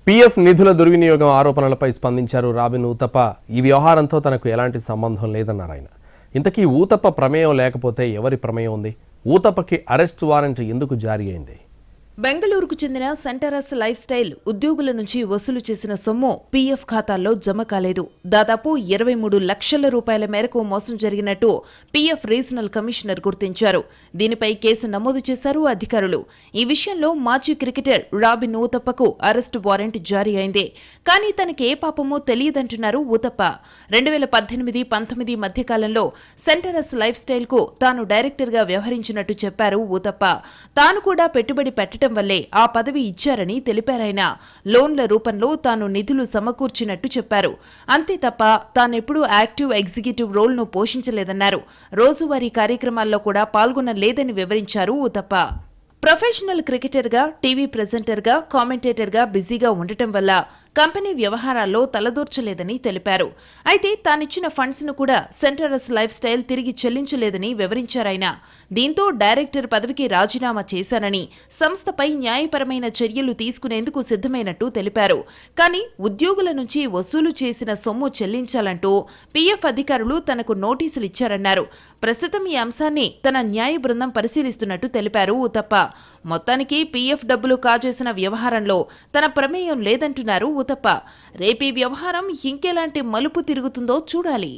PF నిధుల దుర్వినియోగం ఆరోపణలపై స్పందించారు రాబిన్ ఊతప్ప. ఈ వ్యవహారంతో తనకు ఎలాంటి సంబంధం లేదన్నారు ఆయన. ఇంతకీ ఊతప్ప ప్రమేయం లేకపోతే ఎవరి ప్రమేయం ఉంది? ఊతప్పకి అరెస్ట్ వారెంట్ ఎందుకు జారీ అయింది? బెంగళూరుకు చెందిన సెంటరస్ లైఫ్ స్టైల్ ఉద్యోగుల నుంచి వసూలు చేసిన సొమ్ము పీఎఫ్ ఖాతాల్లో జమ కాలేదు. దాదాపు 23 లక్షల రూపాయల మేరకు మోసం జరిగినట్టు పీఎఫ్ రీజనల్ కమిషనర్ గుర్తించారు. దీనిపై కేసు నమోదు చేశారు అధికారులు. ఈ విషయంలో మాజీ క్రికెటర్ రాబిన్ ఊతప్పకు అరెస్టు వారెంట్ జారీ అయింది. కానీ తనకి ఏ పాపమో తెలియదంటున్నారు ఊతప్ప. 2018-19 మధ్యకాలంలో సెంటరస్ లైఫ్ స్టైల్ కు తాను డైరెక్టర్గా వ్యవహరించినట్టు చెప్పారు ఊతప్ప. తాను కూడా పెట్టుబడి పెట్టడం వల్లే ఆ పదవి ఇచ్చారని తెలిపారాయన. లోన్ల రూపంలో తాను నిధులు సమకూర్చినట్టు చెప్పారు. అంతే తప్ప తానెప్పుడూ యాక్టివ్ ఎగ్జిక్యూటివ్ రోల్ను పోషించలేదన్నారు. రోజువారీ కార్యక్రమాల్లో కూడా పాల్గొనలేదని వివరించారు ఊతప్ప. ప్రొఫెషనల్ క్రికెటర్గా, టీవీ ప్రెజెంటర్గా, కామెంటేటర్గా బిజీగా ఉండటం వల్ల కంపెనీ వ్యవహారాల్లో తలదూర్చలేదని తెలిపారు. అయితే తానిచ్చిన ఫండ్స్ను కూడా సెంటరస్ లైఫ్ స్టైల్ తిరిగి చెల్లించలేదని వివరించారాయన. దీంతో డైరెక్టర్ పదవికి రాజీనామా చేశానని, సంస్థపై న్యాయపరమైన చర్యలు తీసుకునేందుకు సిద్ధమైనట్టు తెలిపారు. కానీ ఉద్యోగుల నుంచి వసూలు చేసిన సొమ్ము చెల్లించాలంటూ పీఎఫ్ అధికారులు తనకు నోటీసులు ఇచ్చారన్నారు. ప్రస్తుతం ఈ అంశాన్ని తన న్యాయ బృందం పరిశీలిస్తున్నట్టు తెలిపారు ఊతప్ప. మొత్తానికి పీఎఫ్ డబ్బులు కాజేసిన వ్యవహారంలో తన ప్రమేయం లేదంటున్నారు ఊతప్ప. రేపీ వ్యవహారం ఇంకెలాంటి మలుపు తిరుగుతుందో చూడాలి.